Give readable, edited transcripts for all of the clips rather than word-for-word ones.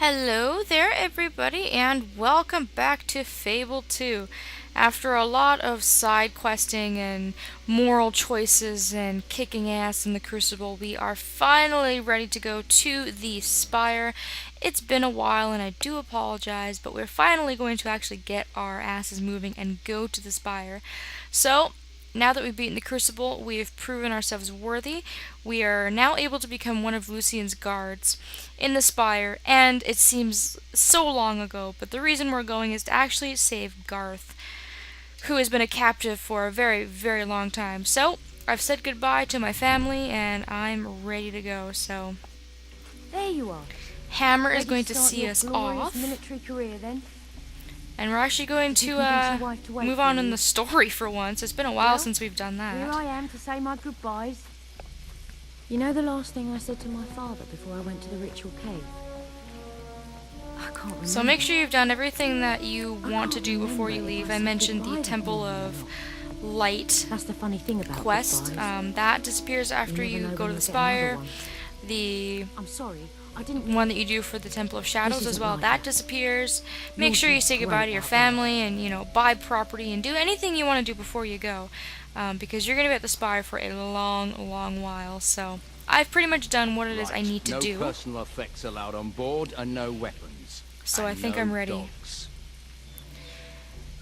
Hello there, everybody, and welcome back to Fable 2. After a lot of side questing and moral choices and kicking ass in the Crucible, we are finally ready to go to the Spire. It's been a while, and I do apologize, but we're finally going to actually get our asses moving and go to the Spire. So, now that we've beaten the Crucible, we have proven ourselves worthy. We are now able to become one of Lucien's guards in the Spire, and it seems so long ago, but the reason we're going is to actually save Garth, who has been a captive for a very, very long time. So, I've said goodbye to my family, and I'm ready to go, so... There you are. Hammer is Ready going to to start see your us glorious off. military career then? And we're actually going You to convince your wife to wait move for on in you? the story for once. It's been a while Well, since we've done Here that. I am to say my goodbyes. You know the last thing I said to my father before I went to the ritual cave? I can't remember. So make sure you've done everything that you want to do before you remember if leave. I I said mentioned goodbye the to Temple him or of not. Light That's the funny thing about quest. goodbyes. That disappears after You you never know go when to the you'll get another Spire. one. The I'm sorry, I didn't... one that you do for the Temple of Shadows as isn't well, like that that. disappears. Make You'll sure you do say goodbye great to your out there. family and, buy property and do anything you want to do before you go. Because you're going to be at the Spire for a long, long while. So I've pretty much done what it is I need to no do. personal effects allowed on board and no weapons. So And I think no I'm ready. dogs.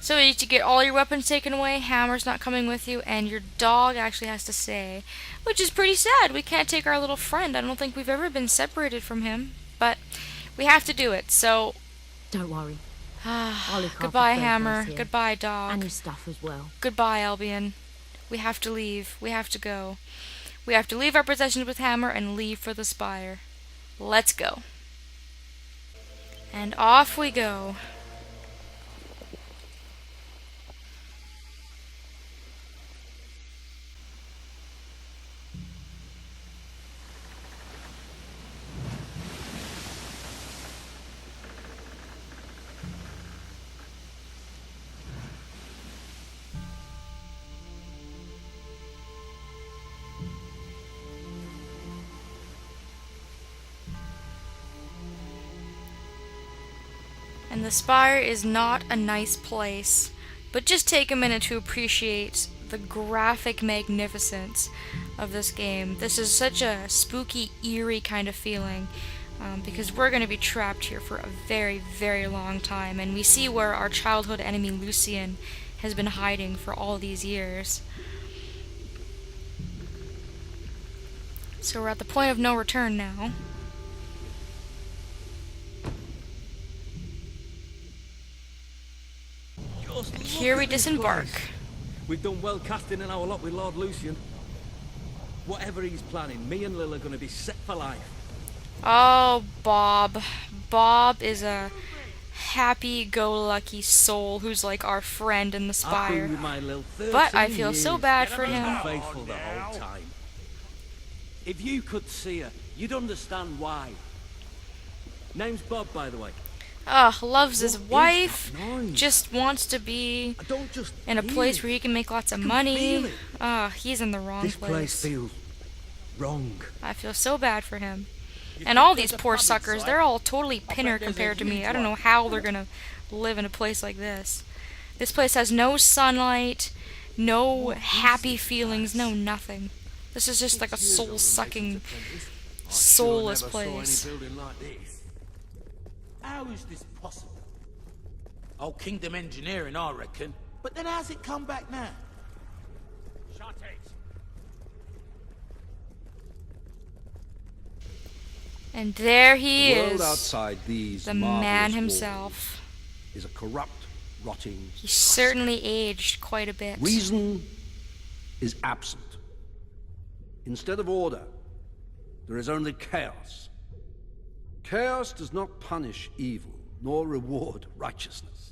So you need to get all your weapons taken away, Hammer's not coming with you, and your dog actually has to stay. Which is pretty sad. We can't take our little friend. I don't think we've ever been separated from him. But we have to do it, so... Don't worry. I'll look after Goodbye, both of Hammer. us here. Goodbye, And dog. your stuff as well. Goodbye, Albion. We have to leave. We have to go. We have to leave our possessions with Hammer and leave for the Spire. Let's go. And off we go. And the Spire is not a nice place, but just take a minute to appreciate the graphic magnificence of this game. This is such a spooky, eerie kind of feeling, because we're going to be trapped here for a very, very long time, and we see where our childhood enemy Lucien has been hiding for all these years. So we're at the point of no return now. And here we disembark. We've done well casting in our lot with Lord Lucien. Whatever he's planning, me and Lil are going to be set for life. Oh, Bob. Bob is a happy-go-lucky soul who's like our friend in the I've Spire. been with my Lil 13 But I feel so years. bad for He's him. been faithful the whole time. If you could see her, you'd understand why. Name's Bob, by the way. Loves his What is wife, that noise? just wants to be I don't just in a hear place it. where he can make lots of I can money. feel it. He's in the wrong This place feels wrong. I feel so bad for him. You And think all there's these a poor pub suckers, inside? they're all totally I pinner bet there's a compared to me. huge I don't know one. how they're gonna live in a place like this. This place has no sunlight, no What is happy this feelings, no place? nothing. This is just like a 6 years ago, soul-sucking, when I sure soulless never place. Saw any building like this. How is this possible? Oh, Kingdom Engineering, I reckon. But then how's it come back now? Shut it. And there he The world is, outside these the marvelous man walls himself. is a corrupt, rotting. He certainly aged quite a bit. Reason is absent. Instead of order, there is only chaos. Chaos does not punish evil, nor reward righteousness.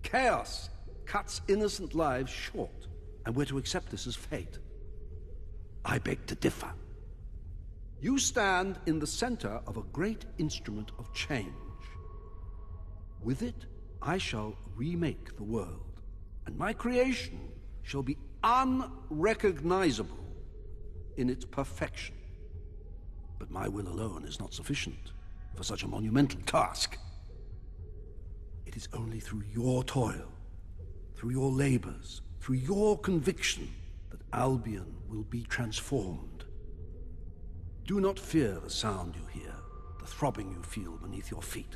Chaos cuts innocent lives short, and we're to accept this as fate. I beg to differ. You stand in the center of a great instrument of change. With it, I shall remake the world, and my creation shall be unrecognizable in its perfection. But my will alone is not sufficient. for such a monumental task. It is only through your toil, through your labors, through your conviction, that Albion will be transformed. Do not fear the sound you hear, the throbbing you feel beneath your feet.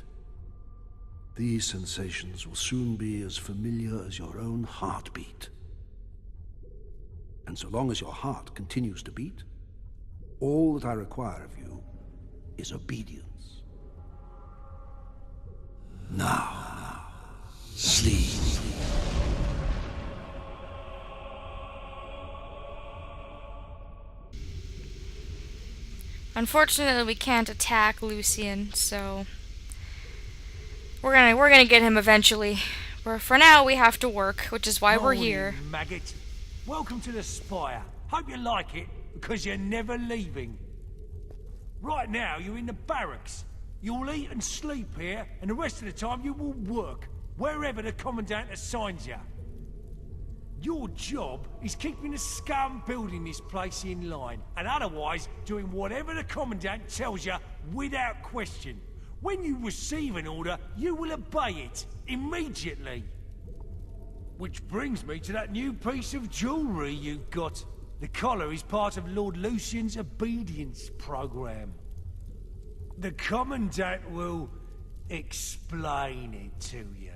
These sensations will soon be as familiar as your own heartbeat. And so long as your heart continues to beat, all that I require of you is obedience. Now, sleep. Unfortunately, we can't attack Lucien, so we're gonna get him eventually. For now, we have to work, which is why we're here. Morning, maggot. Welcome to the Spire. Hope you like it, because you're never leaving. Right now, you're in the barracks. You'll eat and sleep here, and the rest of the time you will work, wherever the Commandant assigns you. Your job is keeping the scum building this place in line, and otherwise doing whatever the Commandant tells you without question. When you receive an order, you will obey it immediately. Which brings me to that new piece of jewelry you got. The collar is part of Lord Lucien's obedience program. The Commandant will explain it to you.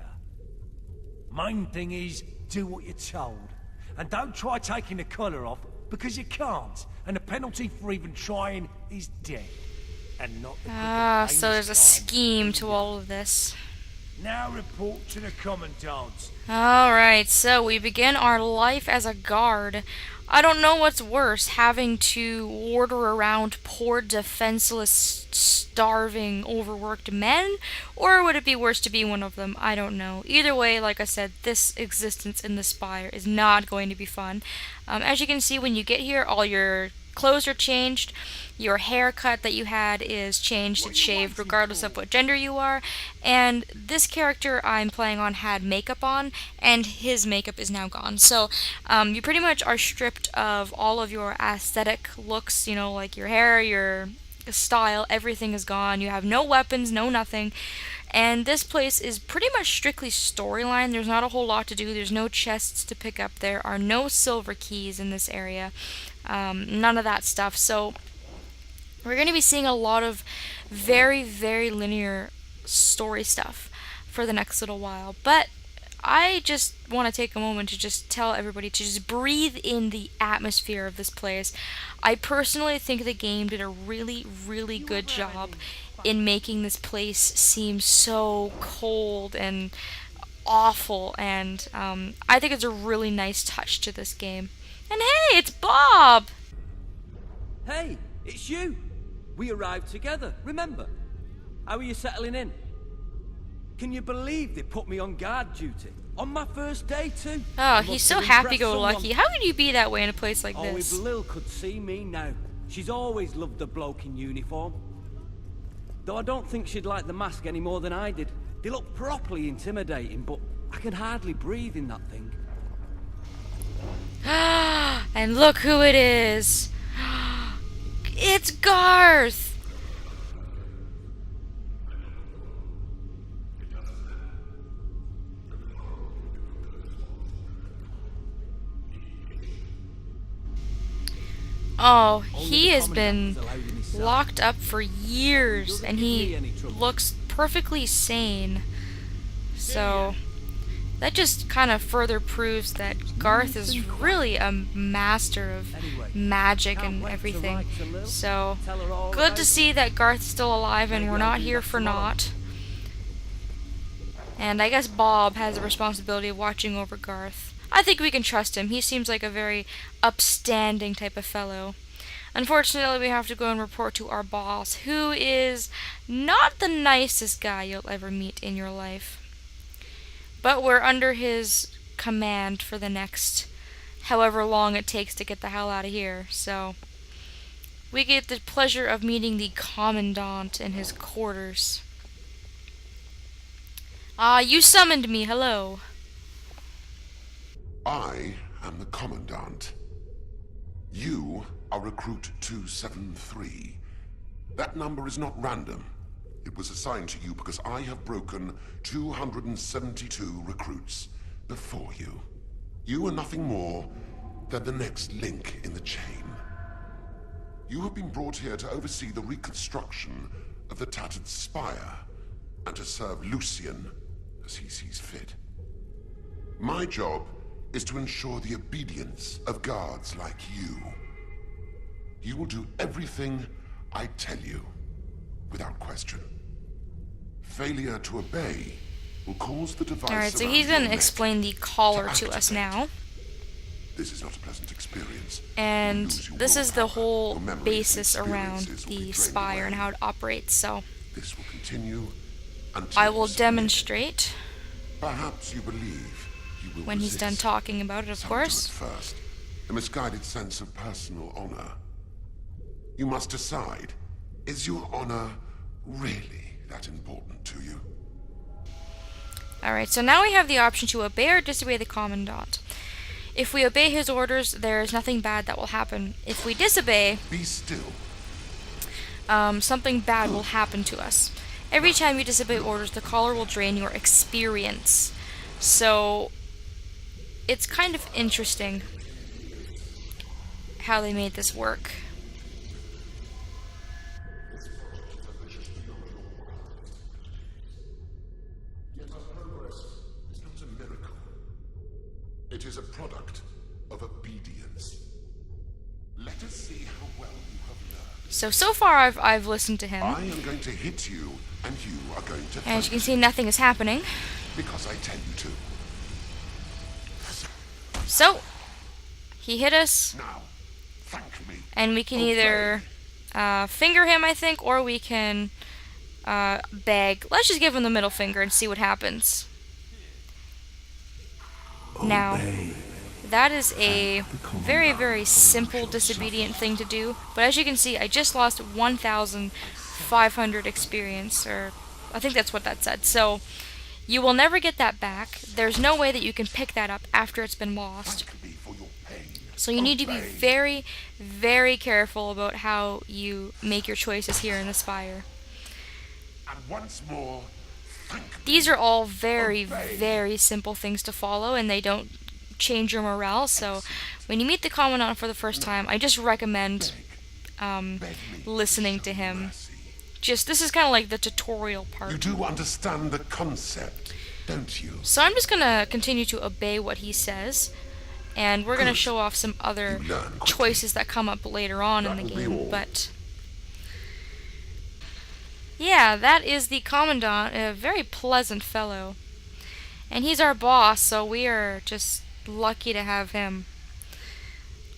Main thing is, do what you're told. And don't try taking the collar off, because you can't. And the penalty for even trying is death. And not the So there's a scheme to all of this. Now report to the Commandant. Alright, so we begin our life as a guard. I don't know what's worse, having to order around poor, defenseless, starving, overworked men, or would it be worse to be one of them? I don't know. Either way, like I said, this existence in the Spire is not going to be fun. As you can see, when you get here, all your clothes are changed. Your haircut that you had is changed, it's shaved regardless of what gender you are, and this character I'm playing on had makeup on, and his makeup is now gone. So you pretty much are stripped of all of your aesthetic looks, you know, like your hair, your style, everything is gone. You have no weapons, no nothing. And this place is pretty much strictly storyline. There's not a whole lot to do. There's no chests to pick up. There are no silver keys in this area. None of that stuff. So we're going to be seeing a lot of very, very linear story stuff for the next little while. But I just want to take a moment to just tell everybody to just breathe in the atmosphere of this place. I personally think the game did a really, really good job in making this place seem so cold and awful, and I think it's a really nice touch to this game. And hey, it's Bob! Hey, it's you! We arrived together, remember? How are you settling in? Can you believe they put me on guard duty? On my first day too? Oh, he's so happy-go-lucky. How could you be that way in a place like Oh, this? if Lil could see me now. She's always loved the bloke in uniform. Though I don't think she'd like the mask any more than I did. They look properly intimidating, but I can hardly breathe in that thing. And look who it is! It's Garth! Oh, he has been locked up for years, and he looks perfectly sane. So that just kind of further proves that Garth is really a master of magic and everything. So good to see that Garth's still alive and we're not here for naught. And I guess Bob has the responsibility of watching over Garth. I think we can trust him. He seems like a very upstanding type of fellow. Unfortunately, we have to go and report to our boss, who is not the nicest guy you'll ever meet in your life. But we're under his command for the next however long it takes to get the hell out of here. So we get the pleasure of meeting the Commandant in his quarters. You summoned me. Hello. I am the Commandant. You are Recruit 273. That number is not random. It It was assigned to you because I have broken 272 recruits before you. You are nothing more than the next link in the chain. You have been brought here to oversee the reconstruction of the tattered Spire and to serve Lucien as he sees fit. My job is to ensure the obedience of guards like you. You will do everything I tell you, without question. Failure to obey will cause the device. Alright, so around he's going your to neck explain the collar to us activate. now. This is not a pleasant experience. And You lose your this is the willpower, whole your memories basis and around experiences will be the drained Spire and away. how it operates, so This will continue until I you will submit. demonstrate Perhaps you believe you will when he's done resist. talking about it, of Some course. do at first. A misguided sense of personal honor. You must decide, is your honor really that important to you? Alright, so now we have the option to obey or disobey the Commandant. If we obey his orders, there is nothing bad that will happen. If we disobey, Be still. something bad will happen to us. Every time you disobey orders, the collar will drain your experience. So, it's kind of interesting how they made this work. Yet our progress is not a miracle. It is a product of obedience. Let us see how well you have learned. So far I've listened to him. I am going to hit you, and you are going to And as you can thank see, nothing is happening. because I tell you to. So, he hit us, Now, thank me. and we can Obey. either finger him, I think, or we can beg. Let's just give him the middle finger and see what happens. Now, that is a very, very simple disobedient thing to do, but as you can see, I just lost 1,500 experience, or I think that's what that said. So, you will never get that back. There's no way that you can pick that up after it's been lost. Thank me for your pain. So you need to be Obey. very, very careful about how you make your choices here in the Spire. And once more, thank me. These are all very, Obey. very simple things to follow, and they don't change your morale. So when you meet the Commandant for the first time, I just recommend Beg me listening to show him. mercy. This is kind of like the tutorial You part. do understand the concept, don't you? So I'm just going to continue to obey what he says, and we're going to Good. show off some other You learn quickly. choices that come up later on in That the will be game, all. but yeah, that is the Commandant, a very pleasant fellow. And he's our boss, so we are just lucky to have him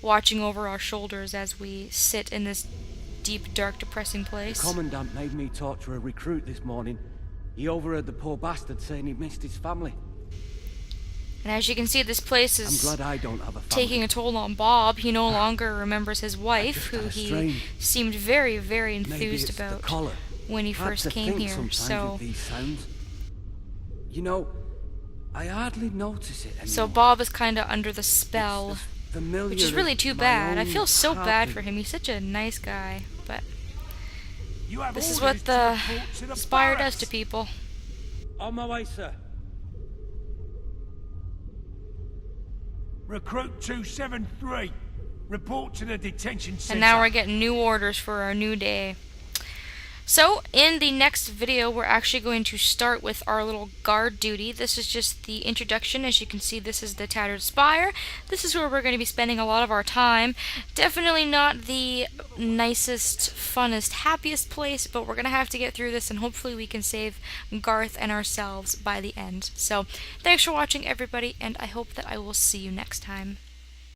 watching over our shoulders as we sit in this deep, dark, depressing The place. Commandant made me talk to a recruit this morning. He overheard the poor bastard saying he missed his family. And as you can see, this place I'm is glad I don't have a family. taking a toll on Bob. He no longer remembers his wife, just who had a he strange- seemed very, very Maybe enthused it's the about collar. when he Hard first to came think here. sometimes So, with these sounds. You know, I hardly notice it anymore. so Bob is kind of under the spell, Familiar which is really as too my bad. I own feel so bad heartbeat. for him. He's such a nice guy, but You have this is orders what to the report to the Spire does barracks. to people. On my way, sir. Recruit 273. Report to the detention center. And now we're getting new orders for our new day. So, in the next video, we're actually going to start with our little guard duty. This is just the introduction. As you can see, this is the Tattered Spire. This is where we're going to be spending a lot of our time. Definitely not the nicest, funnest, happiest place, but we're going to have to get through this, and hopefully we can save Garth and ourselves by the end. So, thanks for watching, everybody, and I hope that I will see you next time.